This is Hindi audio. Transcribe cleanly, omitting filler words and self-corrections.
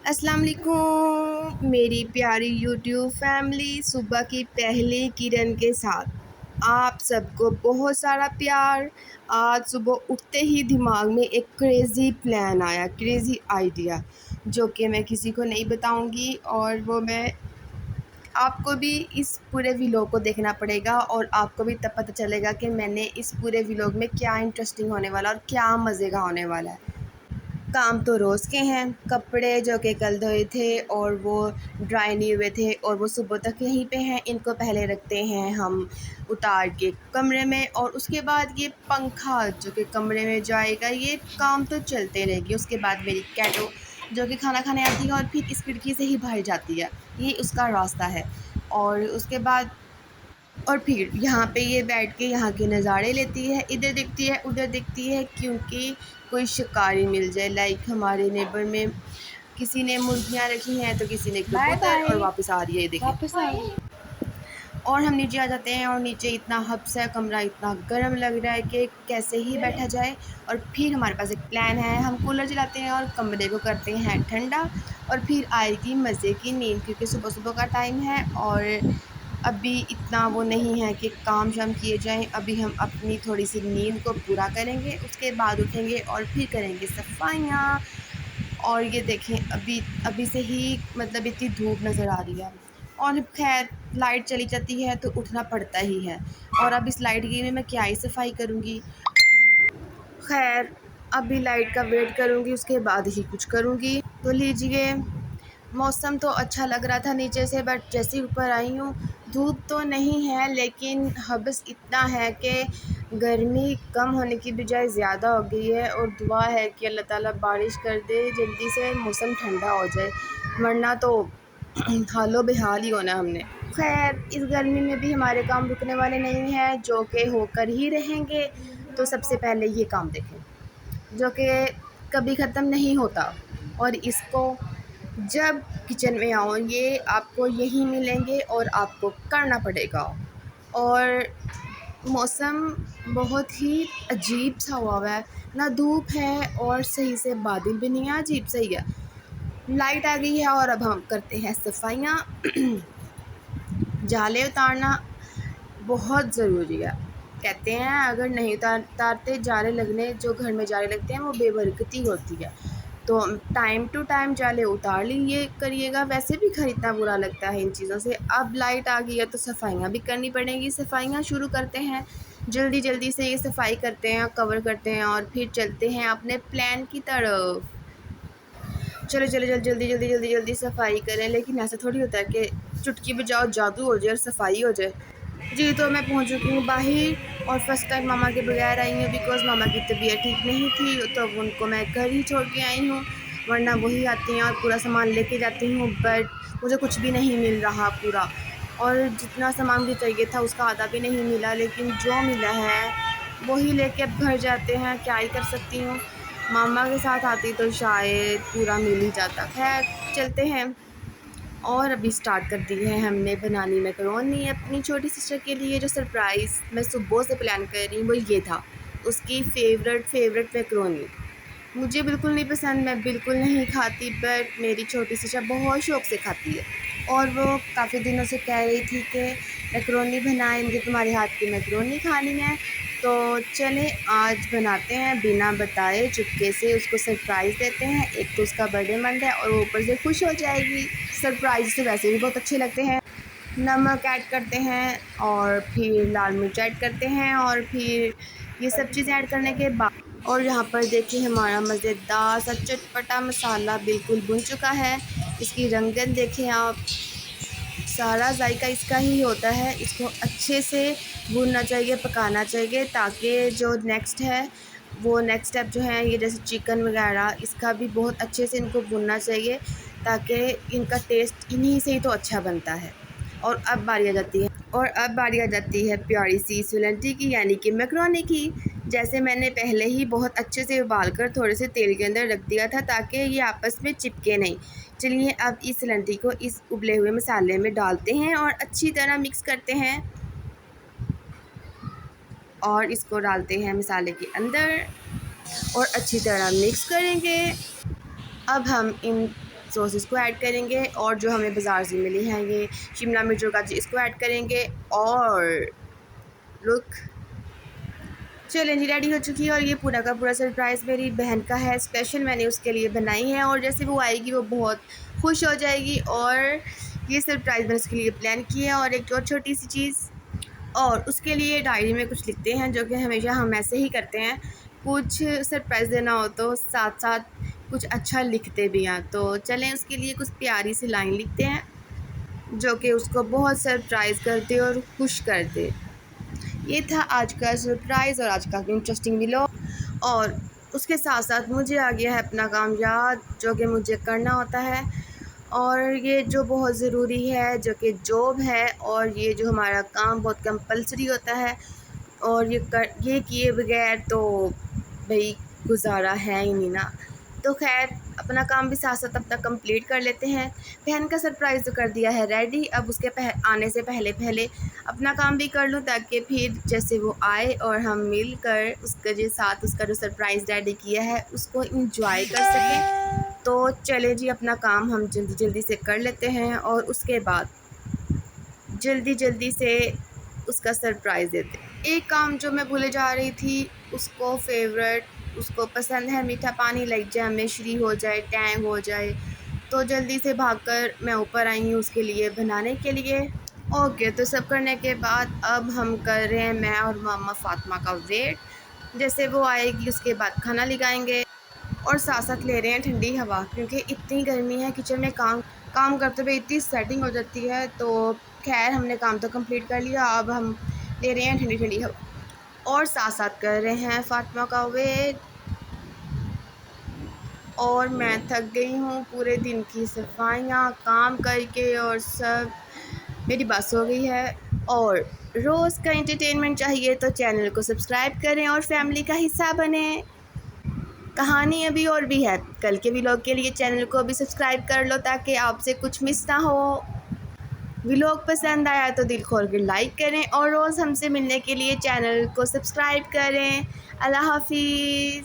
अस्सलाम वालेकुम मेरी प्यारी यूट्यूब फैमिली। सुबह की पहली किरण के साथ आप सबको बहुत सारा प्यार। आज सुबह उठते ही दिमाग में एक क्रेज़ी प्लान आया, क्रेज़ी आइडिया, जो कि मैं किसी को नहीं बताऊंगी। और वो मैं आपको भी इस पूरे व्लॉग को देखना पड़ेगा और आपको भी तब पता चलेगा कि मैंने इस पूरे व्लॉग में क्या इंटरेस्टिंग होने वाला और क्या मज़े का होने वाला है। काम तो रोज़ के हैं। कपड़े जो कि कल धोए थे और वो ड्राई नहीं हुए थे और वो सुबह तक यहीं पे हैं, इनको पहले रखते हैं हम उतार के कमरे में। और उसके बाद ये पंखा जो कि कमरे में जाएगा, ये काम तो चलते रहेगी। उसके बाद मेरी कैटो जो कि खाना खाने आती है और फिर इस खिड़की से ही बाहर जाती है, ये उसका रास्ता है। और उसके बाद और फिर यहाँ पे ये बैठ के यहाँ के नज़ारे लेती है, इधर देखती है उधर देखती है, क्योंकि कोई शिकारी मिल जाए। लाइक हमारे नेबर में किसी ने मुर्गियाँ रखी हैं तो किसी ने बाय कबूतर, और बाय। वापस आ रही है ये देखिए। वापस आई। और हम नीचे आ जाते हैं और नीचे इतना हब्स है, कमरा इतना गर्म लग रहा है कि कैसे ही बैठा जाए। और फिर हमारे पास एक प्लान है, हम कूलर चलाते हैं और कमरे को करते हैं ठंडा। और फिर आएगी मज़े की नींद, क्योंकि सुबह सुबह का टाइम है और अभी इतना वो नहीं है कि काम शाम किए जाएं। अभी हम अपनी थोड़ी सी नींद को पूरा करेंगे, उसके बाद उठेंगे और फिर करेंगे सफाइयाँ। और ये देखें, अभी अभी से ही मतलब इतनी धूप नज़र आ रही है। और खैर लाइट चली जाती है तो उठना पड़ता ही है, और अब इस लाइट की में मैं क्या ही सफाई करूँगी। खैर अभी लाइट का वेट करूँगी, उसके बाद ही कुछ करूँगी। तो लीजिए, मौसम तो अच्छा लग रहा था नीचे से, बट जैसे ही ऊपर आई हूँ धूप तो नहीं है, लेकिन हबस इतना है कि गर्मी कम होने की बजाय ज़्यादा हो गई है। और दुआ है कि अल्लाह ताला बारिश कर दे, जल्दी से मौसम ठंडा हो जाए, वरना तो हालो बेहाल ही होना हमने। खैर इस गर्मी में भी हमारे काम रुकने वाले नहीं हैं, जो कि होकर ही रहेंगे। तो सबसे पहले ये काम देखें, जो कि कभी ख़त्म नहीं होता। और इसको जब किचन में आओ ये आपको यही मिलेंगे और आपको करना पड़ेगा। और मौसम बहुत ही अजीब सा हुआ है, ना धूप है और सही से बादल भी नहीं है, अजीब सही है। लाइट आ गई है और अब हम करते हैं सफाइयाँ। जाले उतारना बहुत ज़रूरी है। कहते हैं अगर नहीं उतारते जाले लगने, जो घर में जाले लगते हैं वो बेबरकती होती है। तो टाइम टू टाइम जाले उतार लीजिए करिएगा। वैसे भी घर इतना बुरा लगता है इन चीज़ों से। अब लाइट आ गई है तो सफाइयाँ भी करनी पड़ेंगी। सफाइयाँ शुरू करते हैं, जल्दी जल्दी से ये सफाई करते हैं, कवर करते हैं और फिर चलते हैं अपने प्लान की तरफ। चलो चलो जल्दी जल्दी जल्दी जल्दी जल्दी सफाई करें, लेकिन ऐसा थोड़ी होता है कि चुटकी बजाओ जादू हो जाए और सफाई हो जाए। जी तो मैं पहुंच चुकी हूँ बाहर, और फर्स्ट टाइम मामा के बगैर आई हूँ, बिकॉज़ मामा की तबीयत ठीक नहीं थी, तो उनको मैं घर ही छोड़ के आई हूँ। वरना वही आती हैं और पूरा सामान लेके जाती हूँ, बट मुझे कुछ भी नहीं मिल रहा पूरा। और जितना सामान मुझे चाहिए था उसका आधा भी नहीं मिला, लेकिन जो मिला है वही लेके अब घर जाते हैं। क्या ही कर सकती हूँ, मामा के साथ आती तो शायद पूरा मिल ही जाता। खैर चलते हैं। और अभी स्टार्ट कर दी है हमने बनानी मैकरोनी अपनी छोटी सिस्टर के लिए। जो सरप्राइज़ मैं सुबह से प्लान कर रही हूँ वो ये था, उसकी फ़ेवरेट मैकरोनी। मुझे बिल्कुल नहीं पसंद, मैं बिल्कुल नहीं खाती, बट मेरी छोटी सिस्टर बहुत शौक़ से खाती है। और वो काफ़ी दिनों से कह रही थी कि मैकरोनी बनाए, मुझे तुम्हारे हाथ की मैकरोनी खानी है। तो चलें आज बनाते हैं, बिना बताए चुपके से उसको सरप्राइज़ देते हैं। एक तो उसका बर्थडे मंथ है और वो ऊपर से खुश हो जाएगी। सरप्राइज़ तो वैसे भी बहुत अच्छे लगते हैं। नमक ऐड करते हैं और फिर लाल मिर्च ऐड करते हैं और फिर ये सब चीज़ें ऐड करने के बाद, और यहाँ पर देखिए हमारा मज़ेदार सा चटपटा मसाला बिल्कुल भुन चुका है। इसकी रंगत देखें आप, सारा जायका इसका ही होता है। इसको अच्छे से भूनना चाहिए, पकाना चाहिए, ताकि जो नेक्स्ट है वो नेक्स्ट स्टेप जो है ये जैसे चिकन वगैरह, इसका भी बहुत अच्छे से इनको भूनना चाहिए, ताकि इनका टेस्ट इन्हीं से ही तो अच्छा बनता है। और अब बारी आ जाती है प्यारी सी सुलंटी की, यानी कि मैकरोनी की। जैसे मैंने पहले ही बहुत अच्छे से उबाल कर थोड़े से तेल के अंदर रख दिया था, ताकि ये आपस में चिपके नहीं। चलिए अब इस सुलंटी को इस उबले हुए मसाले में डालते हैं और अच्छी तरह मिक्स करते हैं, और इसको डालते हैं मसाले के अंदर और अच्छी तरह मिक्स करेंगे। अब हम इन सॉसेस को ऐड करेंगे और जो हमें बाज़ार से मिली हैं ये शिमला मिर्च और गाजर, इसको ऐड करेंगे। और लुक, चलें जी, रेडी हो चुकी है। और ये पूरा का पूरा सरप्राइज़ मेरी बहन का है, स्पेशल मैंने उसके लिए बनाई है। और जैसे वो आएगी वो बहुत खुश हो जाएगी। और ये सरप्राइज़ मैंने उसके लिए प्लान किया है। और एक और छोटी सी चीज़, और उसके लिए डायरी में कुछ लिखते हैं, जो कि हमेशा हम ऐसे ही करते हैं, कुछ सरप्राइज़ देना हो तो साथ साथ कुछ अच्छा लिखते भी हैं। तो चलें उसके लिए कुछ प्यारी सी लाइन लिखते हैं जो कि उसको बहुत सरप्राइज़ कर दे और खुश कर दे। ये था आज का सरप्राइज़ और आज का इंटरेस्टिंग व्लॉग। और उसके साथ साथ मुझे आ गया है अपना काम याद, जो कि मुझे करना होता है। और ये जो बहुत ज़रूरी है, जो कि जॉब है, और ये जो हमारा काम बहुत कंपलसरी होता है। और ये किए बगैर तो भाई गुजारा है ही नहीं ना। तो खैर, अपना काम भी साथ साथ अपना कंप्लीट कर लेते हैं। बहन का सरप्राइज़ तो कर दिया है रेडी, अब उसके आने से पहले पहले अपना काम भी कर लूँ, ताकि फिर जैसे वो आए और हम मिलकर उसके साथ उसका जो सरप्राइज़ रेडी किया है उसको इंजॉय कर सकें। तो चले जी, अपना काम हम जल्दी जल्दी से कर लेते हैं और उसके बाद जल्दी जल्दी से उसका सरप्राइज़ देते हैं। एक काम जो मैं भूले जा रही थी, उसको फेवरेट, उसको पसंद है मीठा पानी, लाइक जैम में श्री हो जाए, टैंग हो जाए। तो जल्दी से भागकर मैं ऊपर आई हूँ उसके लिए बनाने के लिए। ओके, तो सब करने के बाद अब हम कर रहे हैं, मैं और मामा फ़ातिमा का वेट। जैसे वो आएगी उसके बाद खाना लगाएंगे और साथ साथ ले रहे हैं ठंडी हवा, क्योंकि इतनी गर्मी है किचन में काम करते हुए इतनी सेटिंग हो जाती है। तो खैर, हमने काम तो कंप्लीट कर लिया, अब हम ले रहे हैं ठंडी ठंडी हवा और साथ साथ कर रहे हैं फ़ातिमा का वेट। और मैं थक गई हूँ पूरे दिन की सफाइयाँ काम करके और सब, मेरी बस हो गई है। और रोज़ का एंटरटेनमेंट चाहिए तो चैनल को सब्सक्राइब करें और फैमिली का हिस्सा बनें। कहानी अभी और भी है, कल के व्लॉग के लिए चैनल को अभी सब्सक्राइब कर लो ताकि आपसे कुछ मिस ना हो। व्लॉग पसंद आया तो दिल खोल कर लाइक करें और रोज़ हमसे मिलने के लिए चैनल को सब्सक्राइब करें। अल्लाह हाफिज़।